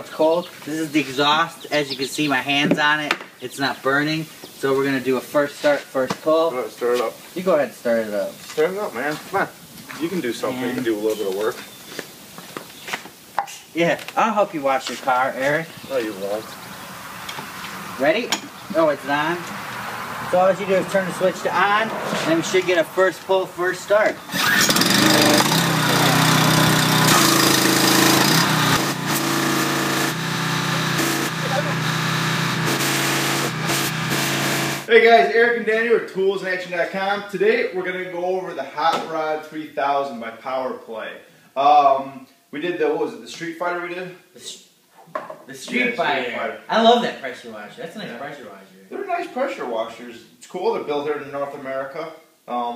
it's cold. This is the exhaust. As you can see, my hand's on it. It's not burning. So we're going to do a first start, first pull. Go ahead, start it up. You go ahead and start it up. Start it up, man. Come on. You can do something. You can do a little bit of work. Yeah, I'll help you wash your car, Eric. No, you won't. Ready? Oh, it's on. So all you do is turn the switch to on, and then we should get a first pull, first start. Hey guys, Eric and Daniel are toolsinaction.com. Today we're going to go over the HotRod 3000 by PowerPlay. We did the, what was it, the Street Fighter we did? The Street Fighter. I love that pressure washer. That's a nice pressure washer. They're nice pressure washers. It's cool. They're built here in North America,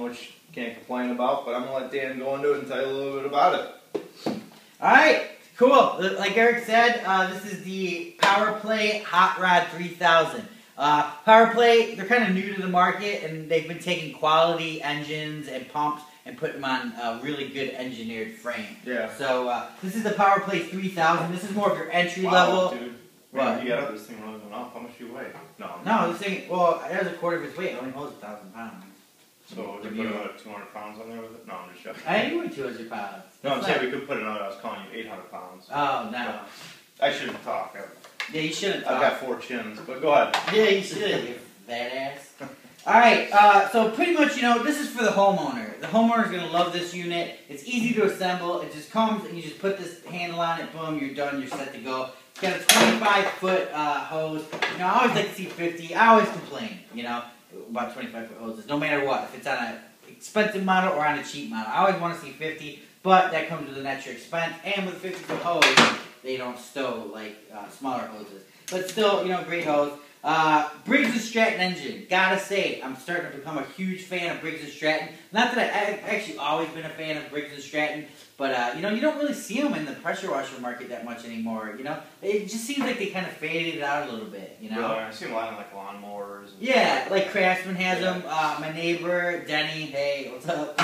which you can't complain about, but I'm going to let Dan go into it and tell you a little bit about it. Alright, cool. Like Eric said, this is the PowerPlay HotRod 3000. PowerPlay, they're kind of new to the market, and they've been taking quality engines and pumps and putting them on a really good engineered frame. Yeah. So this is the PowerPlay 3000. This is more of your entry level. Dude. What? Man, you got this thing running off. How much do you weigh? No, this thing. Well, it has a quarter of its weight. It only holds 1,000 pounds. So we could put another 200 pounds on there with it? No, I'm just joking. I ain't even 200 pounds. No, I'm saying we could put another. I was calling you 800 pounds. Oh no. I shouldn't talk. Yeah, you shouldn't talk. I've got 4 chins, but go ahead. Yeah, you should, you badass. Alright, so pretty much, you know, this is for the homeowner. The homeowner's going to love this unit. It's easy to assemble. It just comes and you just put this handle on it, boom, you're done, you're set to go. It's got a 25-foot hose. You know, I always like to see 50. I always complain, you know, about 25-foot hoses, no matter what. If it's on an expensive model or on a cheap model. I always want to see 50, but that comes with an extra expense. And with a 50-foot hose, they don't stow like smaller hoses. But still, you know, great hose. Briggs & Stratton engine. Gotta say, I'm starting to become a huge fan of Briggs & Stratton. Not that I've actually always been a fan of Briggs & Stratton, but, you know, you don't really see them in the pressure washer market that much anymore, you know? It just seems like they kind of faded it out a little bit, you know? Really? I see them a lot in, like, lawnmowers. And yeah, like Craftsman has them. My neighbor, Denny, hey, what's up?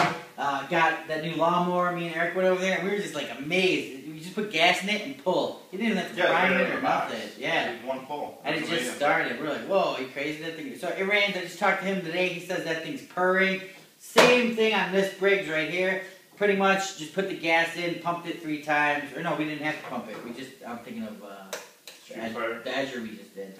Got that new lawnmower. Me and Eric went over there, and we were just, like, amazed. You just put gas in it and pull. You didn't even have to prime it or nothing. Yeah. One pull. And it just started. We're like, whoa, are you crazy? That thing. So it ran. I just talked to him today. He says that thing's purring. Same thing on this Briggs right here. Pretty much just put the gas in, pumped it 3 times. Or no, we didn't have to pump it. We just, I'm thinking of the Azure we just did.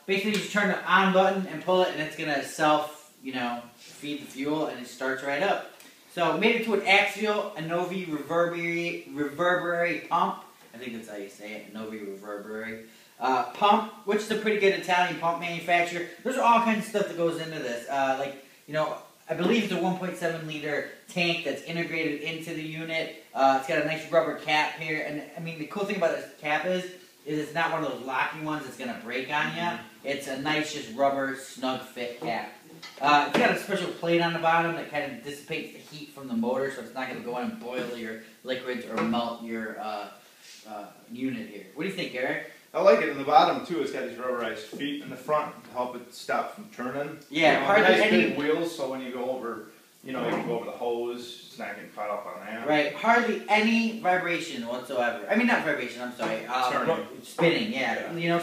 Basically, you just turn the on button and pull it, and it's going to self, you know, feed the fuel, and it starts right up. So made it to an axial Novi reverberary pump. I think that's how you say it, Novi reverberary pump, which is a pretty good Italian pump manufacturer. There's all kinds of stuff that goes into this. Like, you know, I believe it's a 1.7 liter tank that's integrated into the unit. It's got a nice rubber cap here, and I mean the cool thing about this cap is it's not one of those locking ones that's gonna break on you. It's a nice, just rubber, snug fit cap. It's got a special plate on the bottom that kind of dissipates the heat from the motor, so it's not going to go in and boil your liquids or melt your unit here. What do you think, Eric? I like it in the bottom too. It's got these rubberized feet in the front to help it stop from turning. Yeah, you know, hardly nice any big wheels, so when you go over, you know, you can go over the hose. It's not getting caught up on that. Right, hardly any vibration whatsoever. I mean, not vibration. I'm sorry. Spinning. Yeah. You know,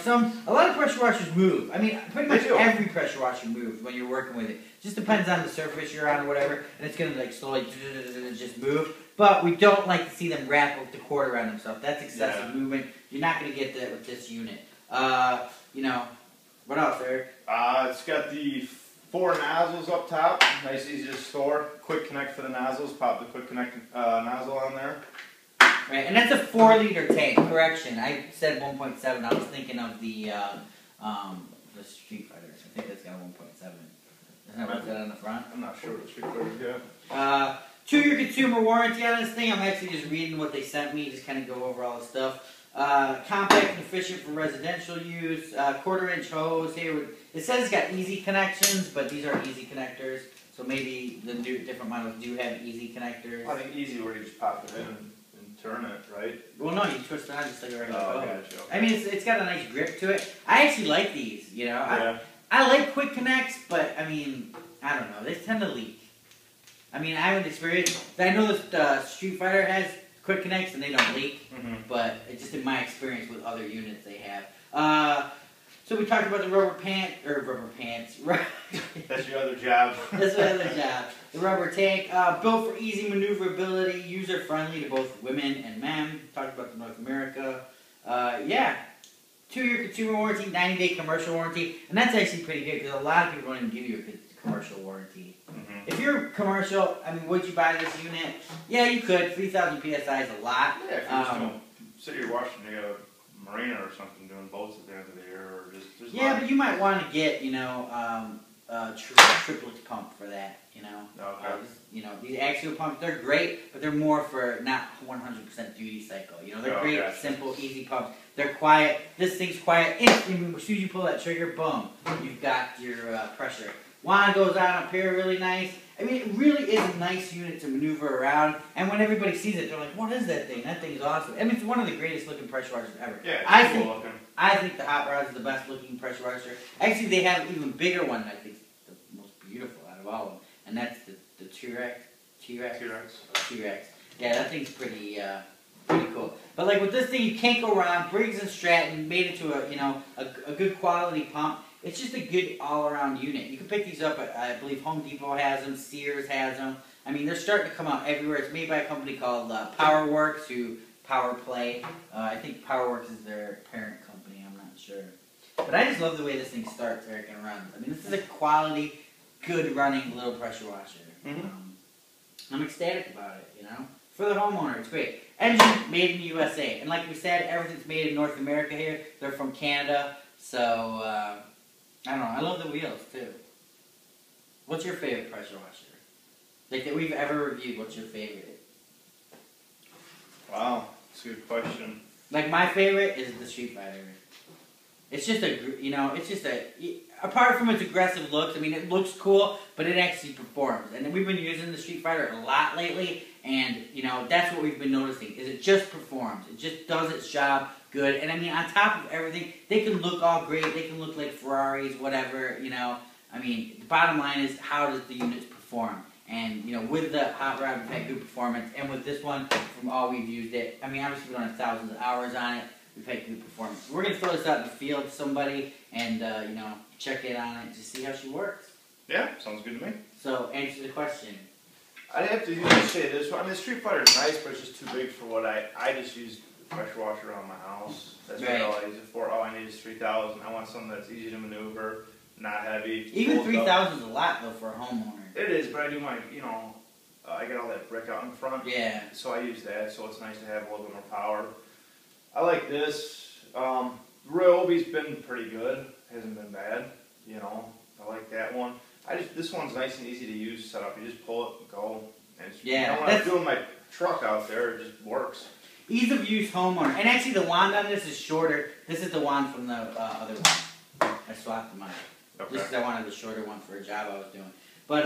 a lot of pressure washers move. I mean, pretty much every pressure washer moves when you're working with it. Just depends on the surface you're on or whatever, and it's gonna like slowly just move. But we don't like to see them wrap up the cord around themselves. That's excessive movement. You're not gonna get that with this unit. You know, what else, Eric? It's got the 4 nozzles up top. Nice, easy to store. Quick connect for the nozzles. Pop the quick connect nozzle on there. Right, and that's a 4-liter tank. Correction, I said 1.7. I was thinking of the Street Fighter. I think that's got a 1.7. Isn't that what's that on the front? I'm not sure what the Street Fighter's got. 2-year consumer warranty on this thing. I'm actually just reading what they sent me. Just kind of go over all the stuff. Compact and efficient for residential use. 1/4-inch hose here. It says it's got easy connections, but these aren't easy connectors. So maybe the different models do have easy connectors. I think easy where you just pop it in and turn it, right? Well, no, you twist it on just like a regular hose. Gotcha. I mean, it's got a nice grip to it. I actually like these, you know. I like quick connects, but I mean, I don't know. They tend to leak. I mean, I haven't experienced. I know this Street Fighter has quick connects and they don't leak. But it's just in my experience with other units they have. So we talked about the rubber pants. That's your other job. That's my other job. The rubber tank, built for easy maneuverability, user-friendly to both women and men. Talked about the North America. Yeah. 2-year consumer warranty, 90-day commercial warranty. And that's actually pretty good because a lot of people don't even give you a commercial warranty. If you're commercial, I mean, would you buy this unit? Yeah, you could. 3,000 PSI is a lot. Yeah, if you're just doing, say you're watching a marina or something doing boats at the end of the year, or just yeah, but you might want to get, you know, triplets pump for that, you know. Okay. You know, these axial pumps, they're great, but they're more for not 100% duty cycle. You know, they're great, simple, easy pumps. They're quiet. This thing's quiet. Instantly, as soon as you pull that trigger, boom, you've got your pressure. Wand goes on up here really nice. I mean, it really is a nice unit to maneuver around. And when everybody sees it, they're like, what is that thing? That thing's awesome. I mean, it's one of the greatest looking pressure washers ever. Yeah, it's cool looking. I think the HotRod is the best looking pressure washer. Actually, they have an even bigger one that I think is the most beautiful out of all of them. And that's the T-Rex. T-Rex. Yeah, that thing's pretty cool. But like with this thing, you can't go wrong. Briggs & Stratton made it to a good quality pump. It's just a good all-around unit. You can pick these up at, I believe, Home Depot has them, Sears has them. I mean, they're starting to come out everywhere. It's made by a company called PowerWorks, who PowerPlay. I think PowerWorks is their parent company. I'm not sure. But I just love the way this thing starts, Eric, and runs. I mean, this is a quality, good-running little pressure washer. I'm ecstatic about it, you know. For the homeowner, it's great. Engine made in the USA. And like we said, everything's made in North America here. They're from Canada. So, I don't know. I love the wheels, too. What's your favorite pressure washer? Like, that we've ever reviewed, what's your favorite? Wow, that's a good question. Like, my favorite is the Street Fighter. It's just apart from its aggressive looks, I mean, it looks cool, but it actually performs. And we've been using the Street Fighter a lot lately, and, you know, that's what we've been noticing, is it just performs. It just does its job good. And, I mean, on top of everything, they can look all great. They can look like Ferraris, whatever, you know. I mean, the bottom line is, how does the units perform? And, you know, with the HotRod, we've had good performance. And with this one, from all we've used it, I mean, obviously we don't have thousands of hours on it. We've had good performance. We're going to throw this out in the field to somebody and, you know, check in on it to see how she works. Yeah, sounds good to me. So, answer the question. I'd have to usually say this one. I mean, the Street Fighter is nice, but it's just too big for what I just use the pressure washer around my house. That's what all I use it for. All I need is 3,000. I want something that's easy to maneuver, not heavy. Even 3,000 is a lot, though, for a homeowner. It is, but I do my, you know, I got all that brick out in front. Yeah. So I use that, so it's nice to have a little bit more power. I like this. Ryobi's been pretty good. Hasn't been bad, you know. I like that one. This one's nice and easy to use setup. You just pull it and go. And yeah. When I'm doing my truck out there, it just works. Ease of use homeowner. And actually the wand on this is shorter. This is the wand from the other one. I swapped them out. Okay. Just because I wanted the shorter one for a job I was doing. But,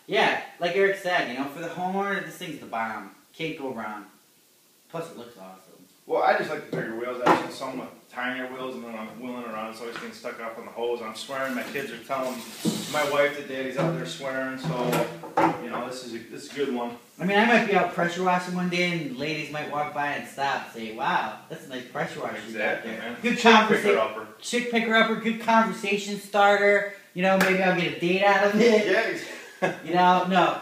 yeah, like Eric said, you know, for the homeowner, this thing's the bomb. Can't go wrong. Plus it looks awesome. Well, I just like the bigger wheels. I've seen some with tinier wheels, and then I'm wheeling around. It's always getting stuck up on the hose. I'm swearing. My kids are telling my wife that Daddy's out there swearing. So, you know, this is a good one. I mean, I might be out pressure washing one day, and ladies might walk by and stop and say, "Wow, that's a nice pressure washer." Exactly, man. Good conversation. Chick picker upper. Good conversation starter. You know, maybe I'll get a date out of it. Yeah. You know, no.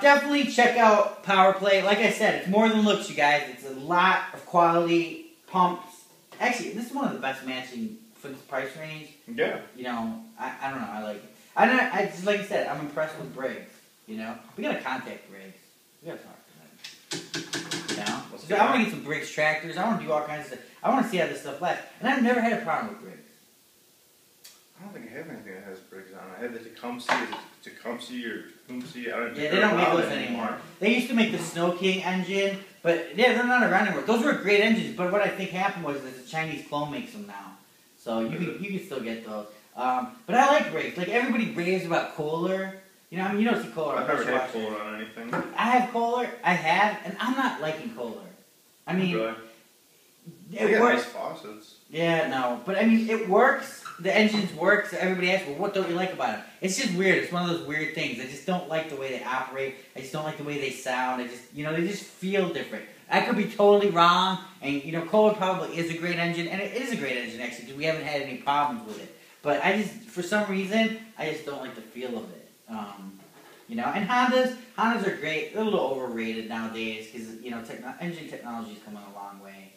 Definitely check out PowerPlay. Like I said, it's more than looks, you guys. It's a lot of quality pumps. Actually, this is one of the best matching for this price range. Yeah. You know, I don't know. I like it. I just, like I said, I'm impressed with Briggs. You know, we gotta contact Briggs. We gotta talk to them. You know, so I want to get some Briggs tractors. I want to do all kinds of stuff. I want to see how this stuff lasts. And I've never had a problem with Briggs. I don't think I have anything that has Briggs on it. I had the Tecumseh or Tecumseh. I don't Yeah, they don't make those anymore. They used to make the Snow King engine, but yeah, they're not around anymore. Those were great engines, but what I think happened was that the Chinese clone makes them now. So you can still get those. But I like Briggs. Like everybody raves about Kohler. You know, I mean, you don't see Kohler. I've never had Kohler on anything. I have Kohler. I have, and I'm not liking Kohler. I mean, really? It works. Nice faucets. Yeah, no, but I mean, it works. The engines work. So everybody asks, well, what don't you like about it? It's just weird. It's one of those weird things. I just don't like the way they operate. I just don't like the way they sound. They just feel different. I could be totally wrong, and you know, Kohler probably is a great engine, and it is a great engine actually, because we haven't had any problems with it. But I just, for some reason, I just don't like the feel of it. You know, and Hondas are great. They're a little overrated nowadays because you know, engine technology is coming a long way,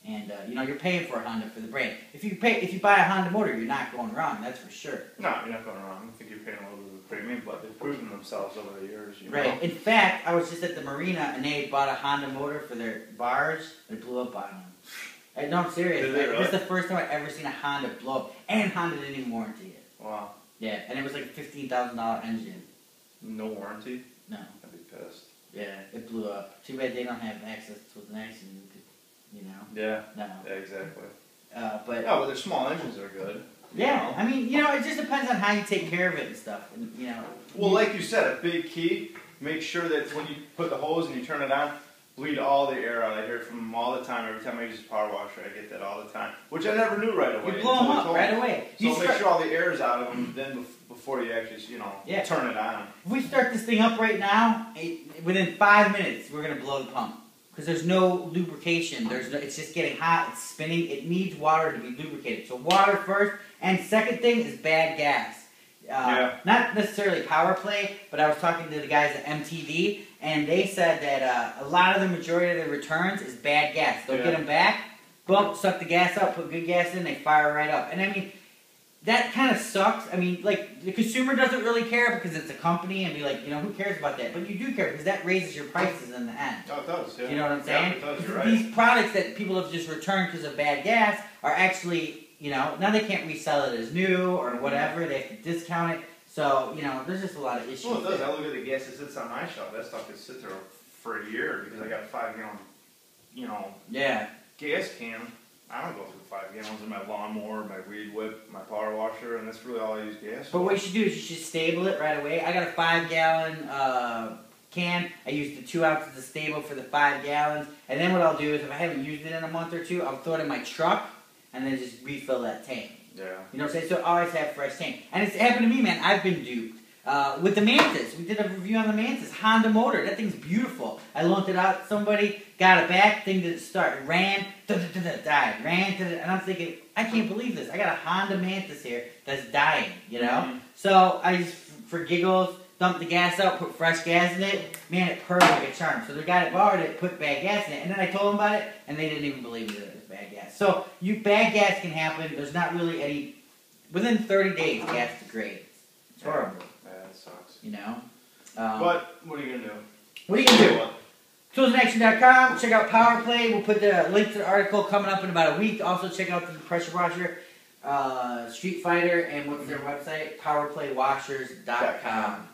and you know, you're paying for a Honda for the brand. If you buy a Honda motor, you're not going wrong. That's for sure. No, you're not going wrong. I think you're paying a little bit of a premium, but they've proven themselves over the years. You know? Right. In fact, I was just at the marina and they bought a Honda motor for their barge and it blew up on them. No, I'm serious. Did they really? This is the first time I've ever seen a Honda blow up, and Honda didn't even warranty it. Wow. Yeah, and it was like a $15,000 engine. No warranty? No. I'd be pissed. Yeah, it blew up. Too bad they don't have access to an accident, you know? Yeah. No. Yeah, exactly. But no, but their small engines are good. Yeah, know? I mean, you know, it just depends on how you take care of it and stuff, and you know. Well, like you said, a big key. Make sure that when you put the hose and you turn it on, bleed all the air out. I hear it from them all the time. Every time I use a power washer, I get that all the time, which I never knew right away. You blow them up right away. So make sure all the air is out of them then before you actually, you know, turn it on. If we start this thing up right now, within 5 minutes, we're gonna blow the pump because there's no lubrication. It's just getting hot. It's spinning. It needs water to be lubricated. So water first, and second thing is bad gas. Not necessarily PowerPlay, but I was talking to the guys at MTD, and they said that a lot of the majority of the returns is bad gas. They'll get them back, boom, suck the gas out, put good gas in, they fire right up. And I mean, that kind of sucks. I mean, like, the consumer doesn't really care because it's a company, and be like, you know, who cares about that? But you do care because that raises your prices in the end. Oh, it does, yeah. You know what I'm saying? Yeah, it does, you're right. These products that people have just returned because of bad gas are actually, you know, now they can't resell it as new or whatever. They have to discount it. So, you know, there's just a lot of issues. Well, it does. I look at the gas that sits on my shelf. That stuff could sit there for a year because I got a 5-gallon, you know, gas can. I don't go through 5 gallons in my lawnmower, my weed whip, my power washer, and that's really all I use gas for. But what you should do is you should stable it right away. I got a 5-gallon can. I use the 2 ounces of stable for the 5 gallons. And then what I'll do is if I haven't used it in a month or two, I'll throw it in my truck and then just refill that tank. Yeah. You know what I'm saying? So I always have fresh tank. And it's happened to me, man. I've been duped. With the Mantis. We did a review on the Mantis. Honda motor. That thing's beautiful. I loaned it out to somebody, got it back, thing didn't start. It ran, died. Ran, and I'm thinking, I can't believe this. I got a Honda Mantis here that's dying, you know? Mm-hmm. So I just, for giggles, dumped the gas out, put fresh gas in it. Man, it purred like a charm. So the guy that borrowed it put bad gas in it. And then I told them about it, and they didn't even believe me that it was bad gas. So bad gas can happen. There's not really any, within 30 days, gas degrades. It's horrible. Yeah, that sucks. You know? But what are you going to do? What are you going to do? Toolsandaction.com. Check out PowerPlay. We'll put the link to the article coming up in about a week. Also check out the pressure washer, Street Fighter, and what's their website? PowerPlaywashers.com.